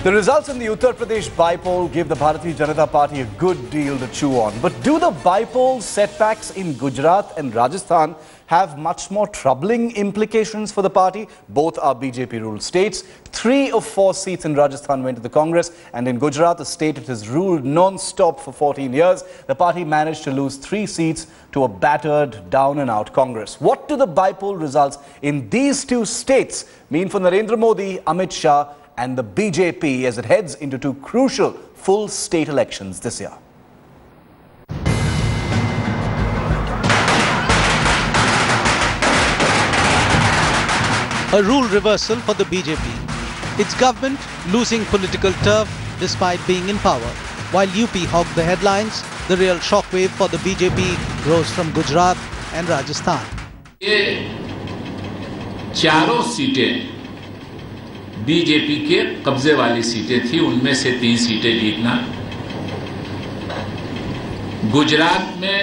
The results in the Uttar Pradesh by-poll give the Bharatiya Janata Party a good deal to chew on. But do the by-poll setbacks in Gujarat and Rajasthan have much more troubling implications for the party? Both are BJP-ruled states. 3 of 4 seats in Rajasthan went to the Congress, and in Gujarat, the state it has ruled non-stop for 14 years, the party managed to lose 3 seats to a battered, down-and-out Congress. What do the by-poll results in these 2 states mean for Narendra Modi, Amit Shah, and the BJP as it heads into 2 crucial full state elections this year? A rule reversal for the BJP. Its government losing political turf despite being in power. While UP hogged the headlines, the real shockwave for the BJP rose from Gujarat and Rajasthan. ये चारों सीटें BJP के कब्जे वाली सीटें थी, उनमें से 3 सीटें जीतना। गुजरात में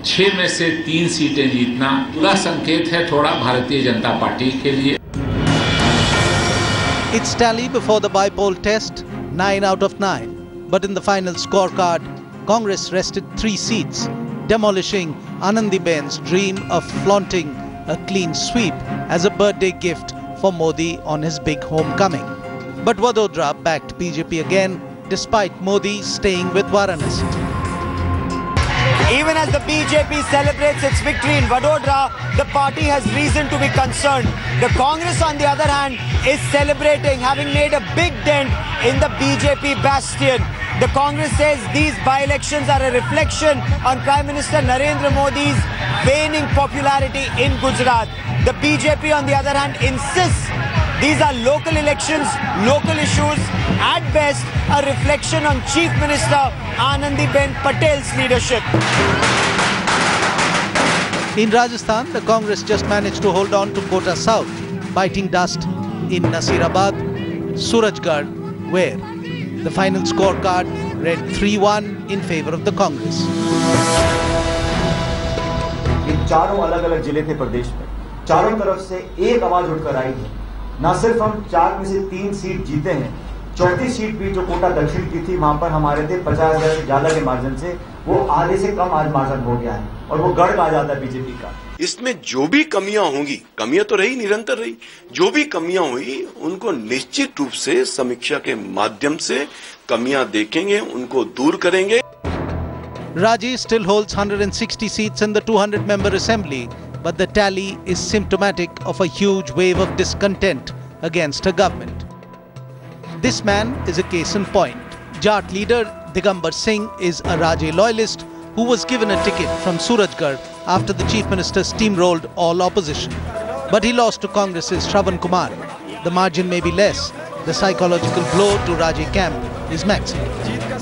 6 में से 3 सीटें जीतना पूरा संकेत है थोड़ा भारतीय जनता पार्टी के लिए। Its tally before the by-poll test, 9 out of 9. But in the final scorecard, Congress wrested 3 seats, demolishing Anandiben's dream of flaunting a clean sweep as a birthday gift for Modi on his big homecoming. But Vadodara backed BJP again, despite Modi staying with Varanasi. Even as the BJP celebrates its victory in Vadodara, the party has reason to be concerned. The Congress, on the other hand, is celebrating having made a big dent in the BJP bastion. The Congress says these by-elections are a reflection on Prime Minister Narendra Modi's waning popularity in Gujarat. The BJP, on the other hand, insists these are local elections, local issues, at best a reflection on Chief Minister Anandiben Patel's leadership. In Rajasthan, the Congress just managed to hold on to Kota South, biting dust in Nasirabad, Surajgarh, where the final scorecard read 3-1 in favor of the Congress. इन चारों अलग-अलग जिले थे प्रदेश में, चारों तरफ से एक आवाज उठकर आई है। न सिर्फ हम 4 में से 3 सीट जीते हैं, चौथी सीट भी जो कोटा दक्षिण की थी वहां पर हमारे थे 50,000 से ज्यादा के मार्जिन से, वो आधे से कम आज मार्जिन हो गया है और वो गढ़ आ जाता है बीजेपी का। इसमें जो भी कमियां होंगी, कमियां तो रही, निरंतर रही, जो भी कमियां हुई उनको निश्चित रूप से समीक्षा के माध्यम से कमियां देखेंगे, उनको दूर करेंगे। Raji still holds 160 seats in the 200-member assembly, but the tally is symptomatic of a huge wave of discontent against her government. This man is a case in point. Jat leader Digambar Singh is a Raji loyalist who was given a ticket from Surajgarh after the Chief Minister steamrolled all opposition. But he lost to Congress's Shravan Kumar. The margin may be less. The psychological blow to Raji camp is maximum.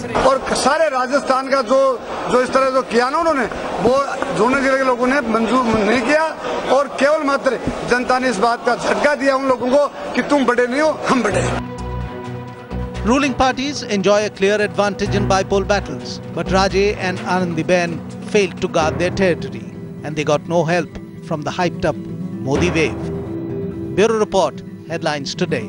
और सारे राजस्थान का जो इस तरह जो किया ना उन्होंने, वो दोनों जिले के लोगों ने मंजूर नहीं किया और केवल मात्र जनता ने इस बात का झटका दिया उन लोगों को कि तुम बड़े नहीं हो, हम बड़े हैं। Ruling parties enjoy a clear advantage in by-poll battles, but Raje and Anandiben failed to guard their territory, and they got no help from the hyped-up Modi wave. Bureau Report, Headlines Today.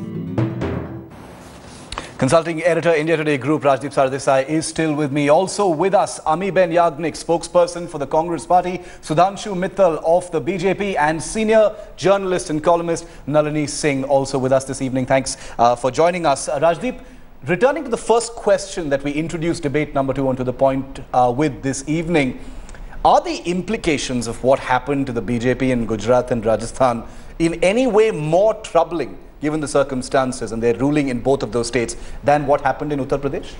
Consulting editor, India Today Group, Rajdeep Sardesai is still with me. Also with us, Amiben Yagnik, spokesperson for the Congress Party, Sudhanshu Mittal of the BJP, and senior journalist and columnist Nalini Singh also with us this evening. Thanks for joining us. Rajdeep, returning to the first question that we introduced debate number 2 onto the point with this evening, are the implications of what happened to the BJP in Gujarat and Rajasthan in any way more troubling, given the circumstances and their ruling in both of those states, than what happened in Uttar Pradesh?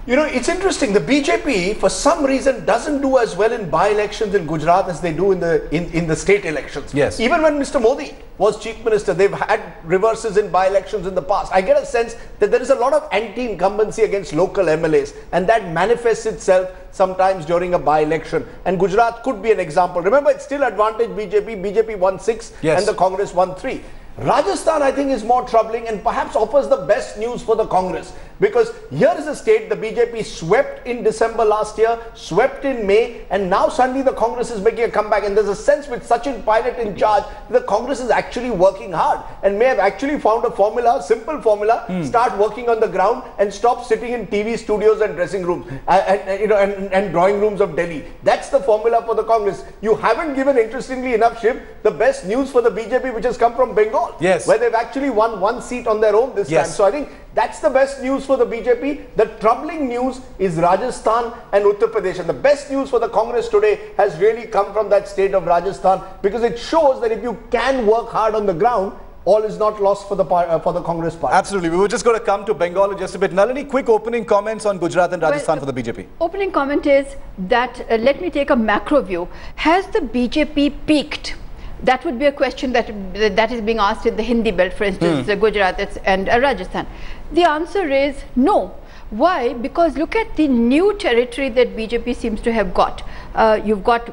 You know, it's interesting. The BJP, for some reason, doesn't do as well in by-elections in Gujarat as they do in the state elections. Yes. Even when Mr. Modi was chief minister, they've had reverses in by-elections in the past. I get a sense that there is a lot of anti-incumbency against local MLAs, and that manifests itself sometimes during a by-election. And Gujarat could be an example. Remember, it's still advantage BJP. BJP won 6 yes, and the Congress won 3. Rajasthan, I think, is more troubling and perhaps offers the best news for the Congress. Because here is a state the BJP swept in December last year, swept in May, and now suddenly the Congress is making a comeback. And there's a sense with Sachin Pilot in charge, the Congress is actually working hard and may have actually found a formula, simple formula, start working on the ground and stop sitting in TV studios and dressing rooms and drawing rooms of Delhi. That's the formula for the Congress. You haven't given, interestingly enough, Shiv, the best news for the BJP, which has come from Bengal, where they've actually won one seat on their own this time. So I think that's the best news for the BJP. The troubling news is Rajasthan and Uttar Pradesh. And the best news for the Congress today has really come from that state of Rajasthan, because it shows that if you can work hard on the ground, all is not lost for the Congress party. Absolutely. We were just going to come to Bengal in just a bit. Nalini, quick opening comments on Gujarat and Rajasthan for the BJP. Opening comment is that, let me take a macro view. Has the BJP peaked? That would be a question that is being asked in the Hindi belt, for instance, Gujarat and Rajasthan. The answer is no. Why? Because look at the new territory that BJP seems to have got. You've got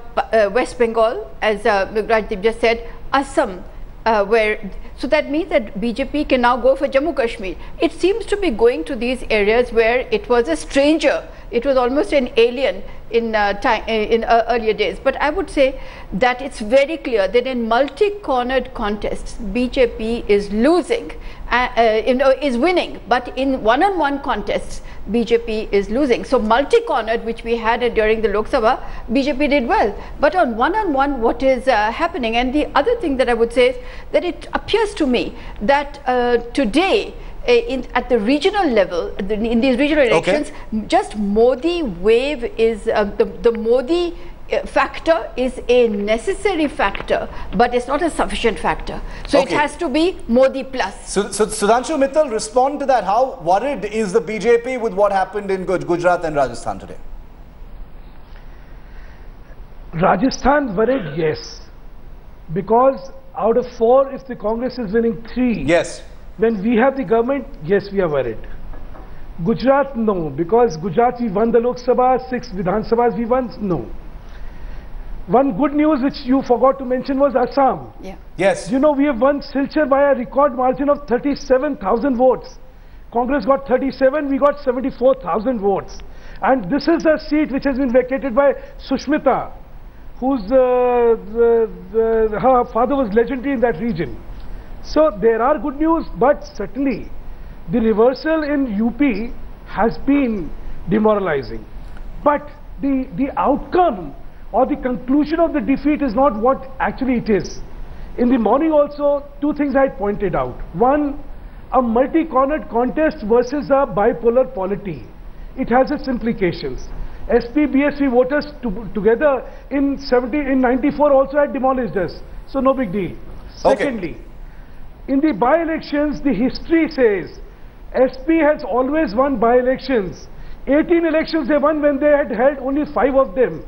West Bengal, as Rajdeep just said, Assam, so that means that BJP can now go for Jammu Kashmir. It seems to be going to these areas where it was a stranger. It was almost an alien in earlier days. But I would say that it's very clear that in multi-cornered contests, BJP is losing, is winning. But in one-on-one contests, BJP is losing. So multi-cornered, which we had during the Lok Sabha, BJP did well. But on one-on-one, what is happening? And the other thing that I would say is that it appears to me that today, at the regional level, in these regional elections, just Modi wave is the Modi factor is a necessary factor, but it's not a sufficient factor. So it has to be Modi plus. So Sudhanshu Mittal, respond to that. How worried is the BJP with what happened in Gujarat and Rajasthan today? Rajasthan worried, yes. Because out of 4, if the Congress is winning 3. Yes. When we have the government, yes, we are worried. Gujarat, no, because Gujarat we won the Lok Sabha, 6 Vidhan Sabhas we won, no. One good news which you forgot to mention was Assam. Yeah. Yes. You know, we have won Silchar by a record margin of 37,000 votes. Congress got 37, we got 74,000 votes. And this is a seat which has been vacated by Sushmita, whose her father was legendary in that region. So there are good news, but certainly the reversal in UP has been demoralizing. But the outcome or the conclusion of the defeat is not what actually it is. In the morning also, 2 things I pointed out. One, a multi-cornered contest versus a bipolar polity. It has its implications. SP, BSP voters together in 94 also had demolished us. So no big deal. Secondly, in the by-elections, the history says SP has always won by-elections. 18 elections they won when they had held only 5 of them.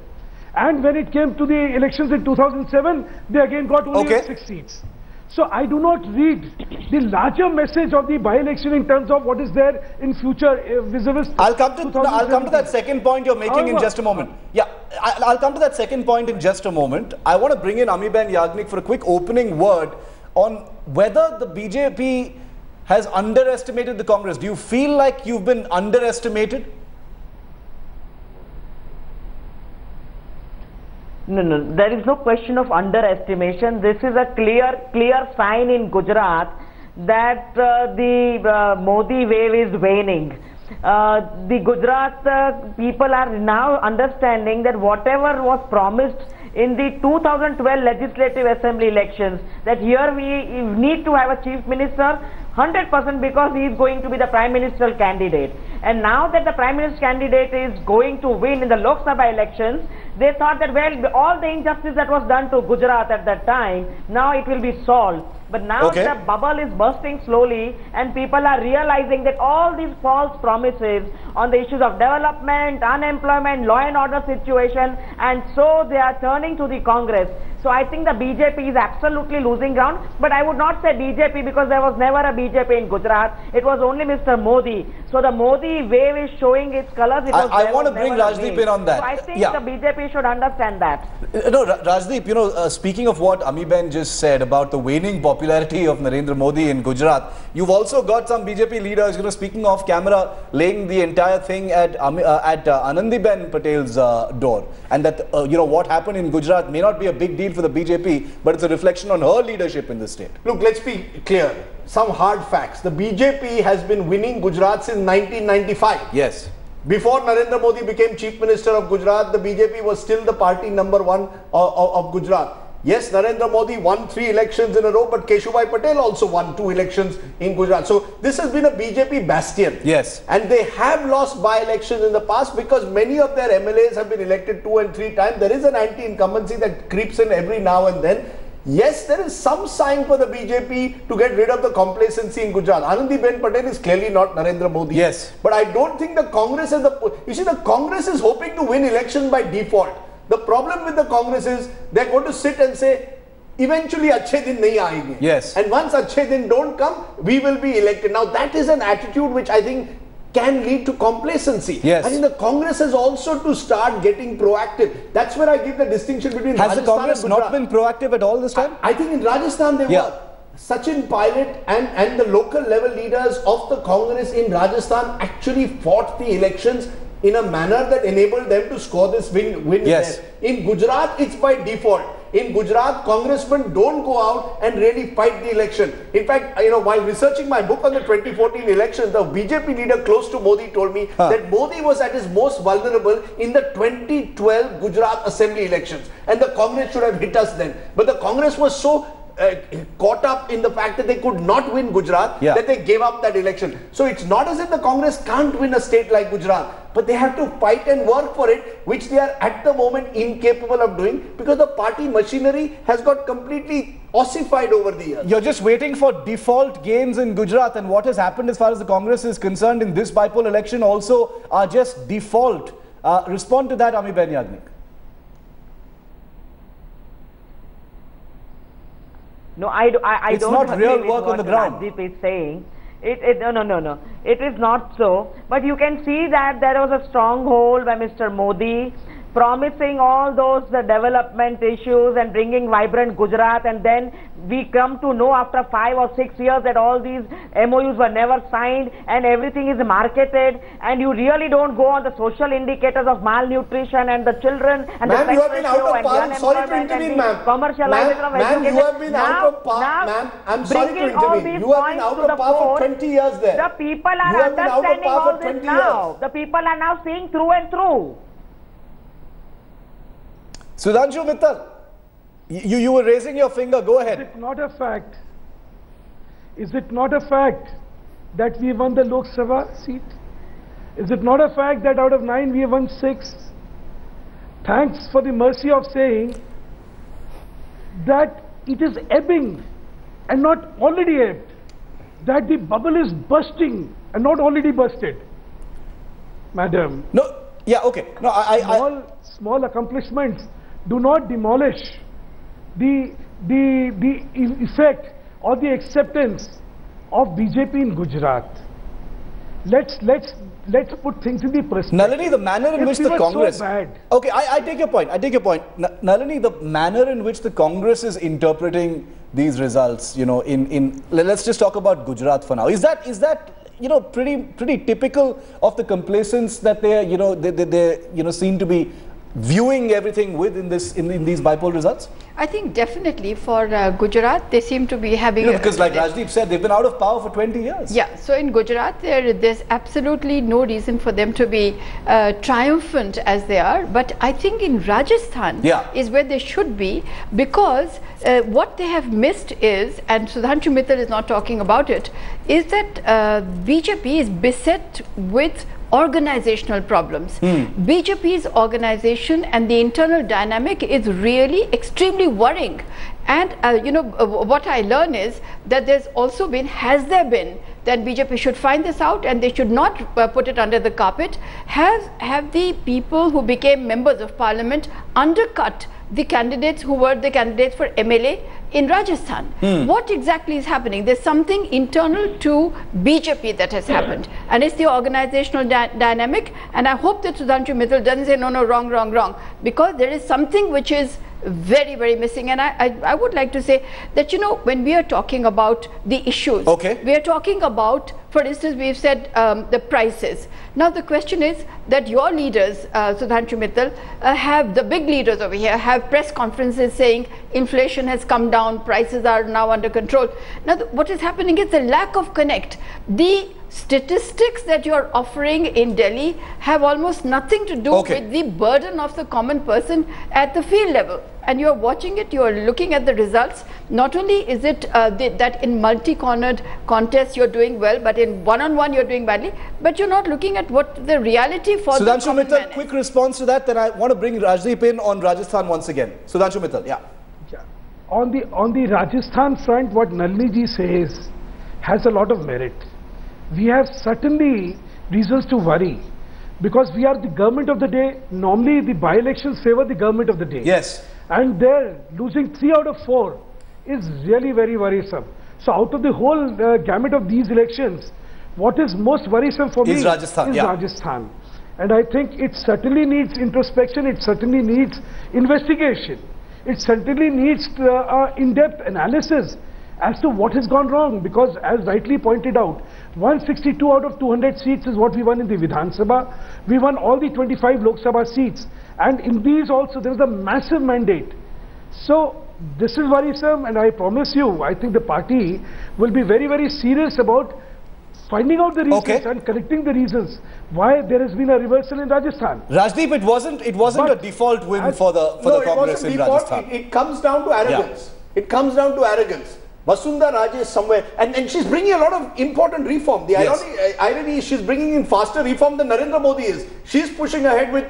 And when it came to the elections in 2007, they again got only 6 seats. So I do not read the larger message of the by-election in terms of what is there in future vis-a-vis. I'll come to that second point you're making in just a moment. Yeah, I'll come to that second point in just a moment. I want to bring in Amiben Yagnik for a quick opening word on whether the BJP has underestimated the Congress. Do you feel like you've been underestimated? No, there is no question of underestimation. This is a clear sign in Gujarat that the Modi wave is waning. The Gujarat people are now understanding that whatever was promised in the 2012 Legislative Assembly elections, that here we need to have a Chief Minister 100% because he is going to be the Prime Ministerial candidate. And now that the Prime Minister candidate is going to win in the Lok Sabha elections, they thought that, well, all the injustice that was done to Gujarat at that time, now it will be solved. But now the bubble is bursting slowly and people are realizing that all these false promises on the issues of development, unemployment, law and order situation, and so they are turning to the Congress. So I think the BJP is absolutely losing ground. But I would not say BJP because there was never a BJP in Gujarat. It was only Mr. Modi. So the Modi wave is showing its colors. I want to bring Rajdeep in on that. So I think the BJP should understand that. No, Rajdeep, you know, speaking of what Amiben just said about the waning popularity of Narendra Modi in Gujarat, you've also got some BJP leaders, you know, speaking off camera, laying the entire thing at Anandiben Patel's door. And that, you know, what happened in Gujarat may not be a big deal for the BJP, but it's a reflection on her leadership in the state. Look, let's be clear. Some hard facts. The BJP has been winning Gujarat since 1995. Yes. Before Narendra Modi became Chief Minister of Gujarat, the BJP was still the party #1 of Gujarat. Yes, Narendra Modi won 3 elections in a row, but Keshubai Patel also won 2 elections in Gujarat. So this has been a BJP bastion. Yes. And they have lost by-elections in the past because many of their MLAs have been elected 2 and 3 times. There is an anti-incumbency that creeps in every now and then. Yes, there is some sign for the BJP to get rid of the complacency in Gujarat. Anandiben Patel is clearly not Narendra Modi. Yes. But I don't think the Congress has the... You see, the Congress is hoping to win elections by default. The problem with the Congress is they're going to sit and say, eventually achhe din nahi aayenge. Yes. And once achhe din don't come, we will be elected. Now that is an attitude which I think can lead to complacency. Yes. I think the Congress has also to start getting proactive. That's where I give the distinction between Has Rajasthan the Congress and not been proactive at all this time? I think in Rajasthan they were. Sachin Pilot and the local level leaders of the Congress in Rajasthan actually fought the elections in a manner that enabled them to score this win Yes. there. In Gujarat, it's by default. In Gujarat, congressmen don't go out and really fight the election. In fact, you know, while researching my book on the 2014 election, the BJP leader close to Modi told me that Modi was at his most vulnerable in the 2012 Gujarat Assembly elections. And the Congress should have hit us then. But the Congress was so caught up in the fact that they could not win Gujarat that they gave up that election. So it's not as if the Congress can't win a state like Gujarat, but they have to fight and work for it, which they are at the moment incapable of doing because the party machinery has got completely ossified over the years. You're just waiting for default gains in Gujarat, and what has happened as far as the Congress is concerned in this bipolar election also are just default. Respond to that, Amiben Yagnik. No, I it's don't not agree real with work what on the ground. Rajdeep is saying. No. It is not so. But you can see that there was a stronghold by Mr. Modi promising all those development issues and bringing vibrant Gujarat, and then we come to know after 5 or 6 years that all these MOUs were never signed and everything is marketed, and you really don't go on the social indicators of malnutrition and the children and the you have been out of power. Sorry to intervene, ma'am. Commercialization of education. You have been out of power, ma'am. I'm sorry to intervene. You have been out of power for 20 years there. The people are understanding all this now. The people are now seeing through and through. Sudhanshu Mittal, you were raising your finger. Go ahead. Is it not a fact? Is it not a fact that we won the Lok Sabha seat? Is it not a fact that out of 9 we have won 6? Thanks for the mercy of saying that it is ebbing and not already ebbed. That the bubble is bursting and not already busted. Madam. No, yeah, okay. No, small accomplishments do not demolish the effect or the acceptance of BJP in Gujarat. Let's put things in the perspective. Nalini, the manner in which the Congress... So bad. Okay, I take your point. Nalini, the manner in which the Congress is interpreting these results, you know, let's just talk about Gujarat for now. Is that you know, pretty typical of the complacence that they seem to be viewing everything with in these bipolar results? I think definitely for Gujarat, they seem to be having... because like Rajdeep said, they've been out of power for 20 years. Yeah, so in Gujarat, there's absolutely no reason for them to be triumphant as they are. But I think in Rajasthan is where they should be, because what they have missed is, and Sudhanshu Mittal is not talking about it, is that BJP is beset with organizational problems. BJP's organization and the internal dynamic is really extremely worrying. And what I learn is that has there been, then BJP should find this out and they should not put it under the carpet. Have the people who became members of parliament undercut the candidates who were the candidates for MLA in Rajasthan. What exactly is happening? There's something internal to BJP that has happened, and it's the organizational dynamic. And I hope that Sudhanshu Mittal doesn't say no, wrong, because there is something which is very, very missing. And I would like to say that, you know, when we are talking about the issues, we are talking about, for instance, we've said the prices. Now the question is that your leaders, Sudhanshu Mittal, have, the big leaders over here, have press conferences saying inflation has come down, prices are now under control. Now what is happening is the lack of connect. The statistics that you're offering in Delhi have almost nothing to do with the burden of the common person at the field level. And you're watching it, you're looking at the results. Not only is it that in multi-cornered contests you're doing well, but in one-on-one you're doing badly, but you're not looking at what the reality for the common man is. Quick response to that, then I want to bring Rajdeep in on Rajasthan once again. Sudhanshu Mittal, On the Rajasthan front, what Nalini ji says has a lot of merit. We have certainly reasons to worry, because we are the government of the day. Normally the by-elections favor the government of the day. Yes. And there, losing 3 out of 4 is really very worrisome. So out of the whole gamut of these elections, what is most worrisome for me is Rajasthan. And I think it certainly needs introspection, it certainly needs investigation, it certainly needs in-depth analysis as to what has gone wrong, because as rightly pointed out, 162 out of 200 seats is what we won in the Vidhan Sabha. We won all the 25 Lok Sabha seats, and in these also there is a massive mandate. So this is worrisome, and I promise you, I think the party will be very, very serious about finding out the reasons and correcting the reasons why there has been a reversal in Rajasthan. Rajdeep, it wasn't a default win for the Congress in Rajasthan. It comes down to arrogance. It comes down to arrogance. Vasundhara Raje is somewhere, and she's bringing a lot of important reform. The irony is she's bringing in faster reform than Narendra Modi is. She's pushing ahead with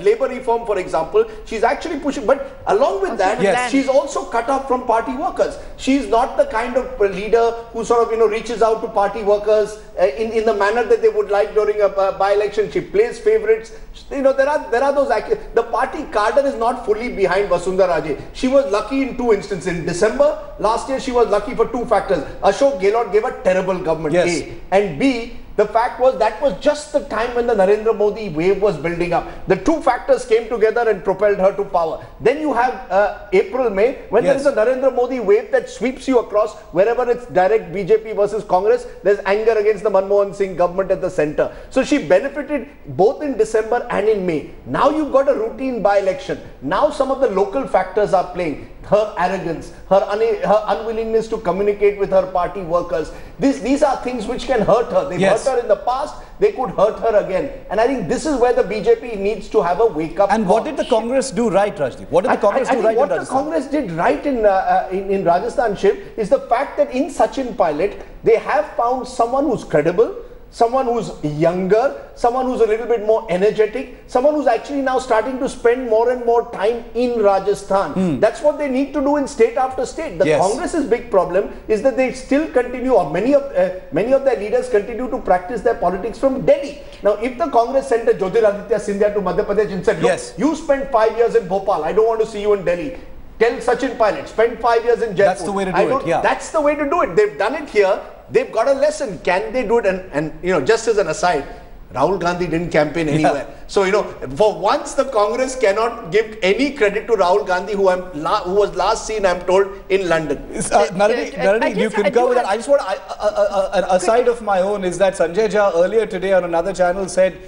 labour reform, for example. She's actually pushing, but along with that, she's also cut off from party workers. She's not the kind of leader who sort of, reaches out to party workers in the manner that they would like during a by-election. She plays favourites. There are those. The party cadre is not fully behind Vasundhara Raje. She was lucky in 2 instances. In December last year, she was lucky for 2 factors. Ashok Gehlot gave a terrible government, A, and B, the fact was that was just the time when the Narendra Modi wave was building up. The 2 factors came together and propelled her to power. Then you have April, May, when there is a Narendra Modi wave that sweeps you across. Wherever it's direct BJP versus Congress, there's anger against the Manmohan Singh government at the center. So she benefited both in December and in May. Now you've got a routine by-election. Now some of the local factors are playing. Her arrogance, her unwillingness to communicate with her party workers. These are things which can hurt her. They've hurt her in the past, they could hurt her again. And I think this is where the BJP needs to have a wake-up call. And what did the Congress do right, Rajdeep? What did the Congress do right in Rajasthan? What the Congress did right in Rajasthan, Shiv, is the fact that in Sachin Pilot, they have found someone who's credible, someone who's younger, someone who's a little bit more energetic, someone who's actually now starting to spend more and more time in Rajasthan. That's what they need to do in state after state. The Congress's big problem is that they still continue, or many of their leaders continue to practice their politics from Delhi. Now, if the Congress sent a Jyotiraditya Scindia to Madhya Pradesh and said, look, you spent 5 years in Bhopal, I don't want to see you in Delhi. Tell Sachin Pilot, spend 5 years in Jaipur. That's the way to do it, That's the way to do it. They've done it here. They've got a lesson. Can they do it? And just as an aside, Rahul Gandhi didn't campaign anywhere. So, for once the Congress cannot give any credit to Rahul Gandhi, who was last seen, I'm told, in London. Narendra, do you concur with that? I just want an aside of my own is that Sanjay Jha earlier today on another channel said,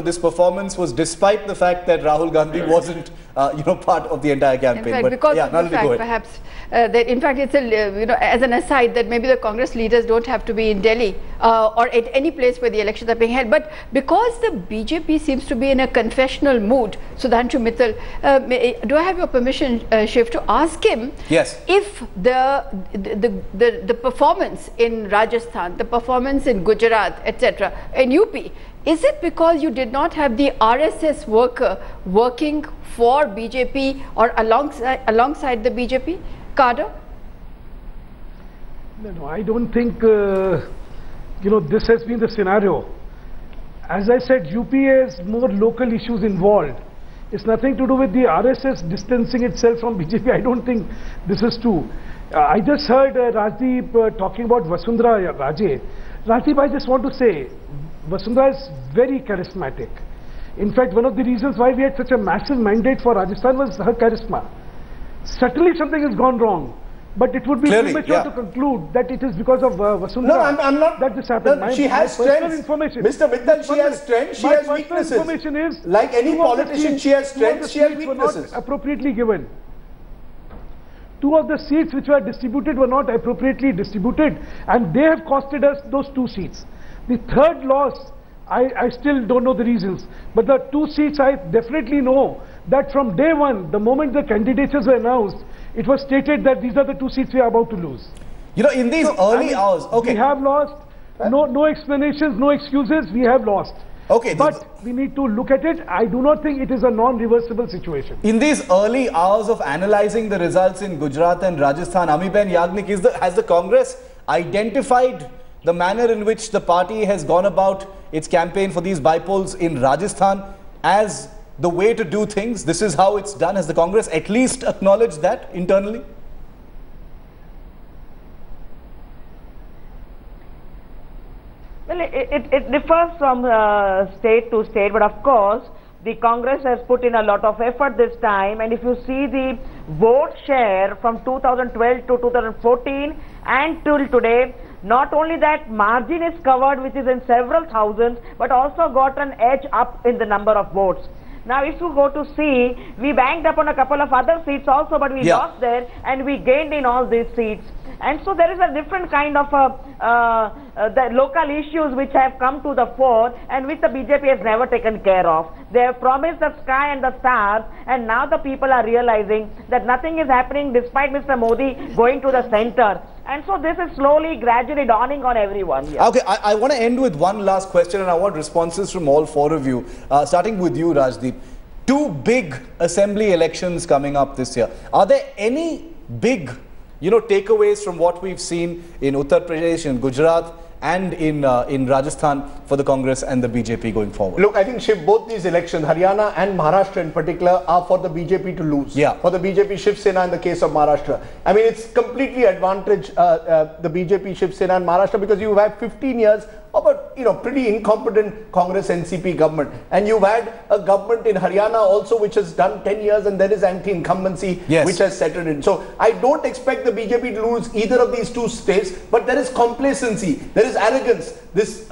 this performance was despite the fact that Rahul Gandhi wasn't, part of the entire campaign. In fact, because of the fact, perhaps, that in fact it's as an aside that maybe the Congress leaders don't have to be in Delhi or at any place where the elections are being held. But because the BJP seems to be in a confessional mood, Sudhanshu Mittal, do I have your permission, Shiv, to ask him if the performance in Rajasthan, the performance in Gujarat, etc., in UP, is it because you did not have the RSS worker working for BJP or alongside the BJP cadre? No, I don't think this has been the scenario. As I said, UP has more local issues involved. It's nothing to do with the RSS distancing itself from BJP. I don't think this is true. I just heard Rajdeep talking about Vasundhara Raje. Rajdeep, I just want to say, Vasundhara is very charismatic. In fact, one of the reasons why we had such a massive mandate for Rajasthan was her charisma. Certainly something has gone wrong. But it would be premature to conclude that it is because of Vasundhara. No, I'm not. That this happened. No, she has strengths. Mr. Mittal, she has strengths, she has weaknesses. Information is, like any politician, she has strengths, she has weaknesses. Were not appropriately given. 2 of the seats which were distributed were not appropriately distributed, and they have costed us those 2 seats. The third loss, I still don't know the reasons, but the 2 seats I definitely know that from day one, the moment the candidatures were announced, it was stated that these are the 2 seats we are about to lose. You know, in these early hours, we have lost. No explanations, no excuses. We have lost. Okay, but we need to look at it. I do not think it is a non-reversible situation. In these early hours of analyzing the results in Gujarat and Rajasthan, Amiben Yagnik, has the Congress identified the manner in which the party has gone about its campaign for these bypolls in Rajasthan as the way to do things? This is how it's done. Has the Congress at least acknowledged that internally? Well, it differs from state to state, but of course the Congress has put in a lot of effort this time, and if you see the vote share from 2012 to 2014 and till today, not only that margin is covered, which is in several thousands, but also got an edge up in the number of votes. Now, if you go to see, we banked up on a couple of other seats also, but we lost there, and we gained in all these seats. And so there is a different kind of the local issues which have come to the fore and which the BJP has never taken care of. They have promised the sky and the stars, and now the people are realizing that nothing is happening despite Mr. Modi going to the center. And so this is slowly, gradually dawning on everyone. Yes. Okay, I want to end with one last question, and I want responses from all 4 of you. Starting with you, Rajdeep. 2 big assembly elections coming up this year. Are there any big, takeaways from what we've seen in Uttar Pradesh, in Gujarat, and in Rajasthan for the Congress and the BJP going forward? Look, I think, Shiv, both these elections, Haryana and Maharashtra in particular, are for the BJP to lose. Yeah. For the BJP Shiv Sena in the case of Maharashtra. I mean, it's completely advantage the BJP Shiv Sena in Maharashtra because you have 15 years of a pretty incompetent Congress NCP government, and you've had a government in Haryana also which has done 10 years, and there is anti-incumbency which has settled in. So I don't expect the BJP to lose either of these 2 states, but there is complacency, there is arrogance, this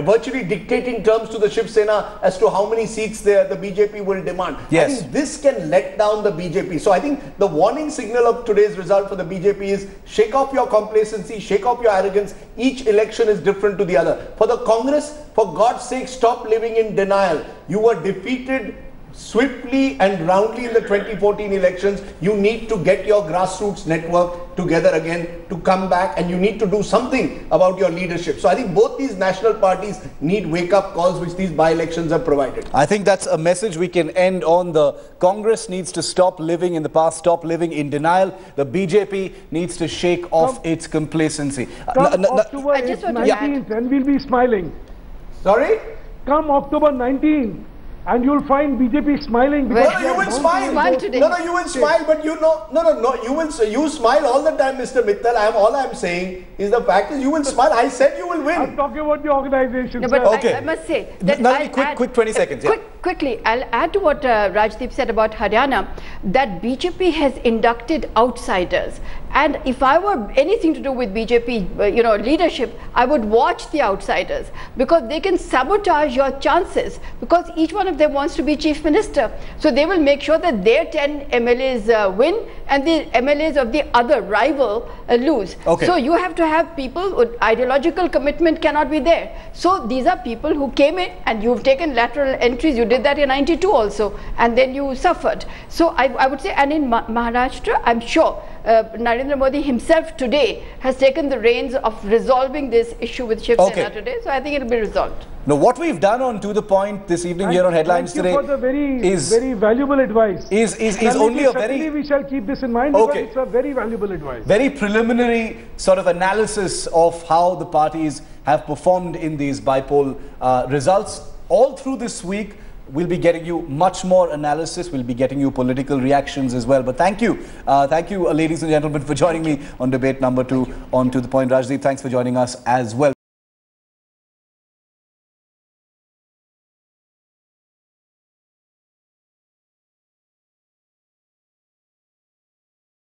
virtually dictating terms to the Shiv Sena as to how many seats the BJP will demand. I think this can let down the BJP. So I think the warning signal of today's result for the BJP is shake off your complacency, shake off your arrogance. Each election is different to the other. For the Congress, for God's sake, stop living in denial. You were defeated swiftly and roundly in the 2014 elections. You need to get your grassroots network together again to come back, and you need to do something about your leadership. So I think both these national parties need wake-up calls which these by-elections have provided. I think that's a message we can end on. The Congress needs to stop living in the past, stop living in denial. The BJP needs to shake off its complacency. Come October 19th and we'll be smiling. Sorry? Come October 19th. And you'll find BJP smiling. Because you will smile. No, you will smile, but you smile all the time, Mr. Mittal. All I'm saying is the fact is you will smile. I said you will win. I'm talking about the organization. No, but I must say that quick 20 seconds. Quickly, I'll add to what Rajdeep said about Haryana, that BJP has inducted outsiders. And if I were anything to do with BJP, leadership, I would watch the outsiders, because they can sabotage your chances, because each one of them wants to be chief minister. So they will make sure that their 10 MLAs win and the MLAs of the other rival lose. Okay. So you have to have people with ideological commitment cannot be there. So these are people who came in, and you've taken lateral entries. You did that in '92 also, and then you suffered. So I would say, and in Maharashtra, I'm sure Narendra Modi himself today has taken the reins of resolving this issue with Shiv Sena today. So I think it will be resolved. Now, what we've done on To The Point this evening here on Headlines Today for the very valuable advice. Is only a very... We shall keep this in mind, because it's a very valuable advice. Very preliminary sort of analysis of how the parties have performed in these bipoll results. All through this week, we'll be getting you much more analysis. We'll be getting you political reactions as well. But thank you, ladies and gentlemen, for joining me on debate number 2 on To The Point. Rajdeep, thanks for joining us as well.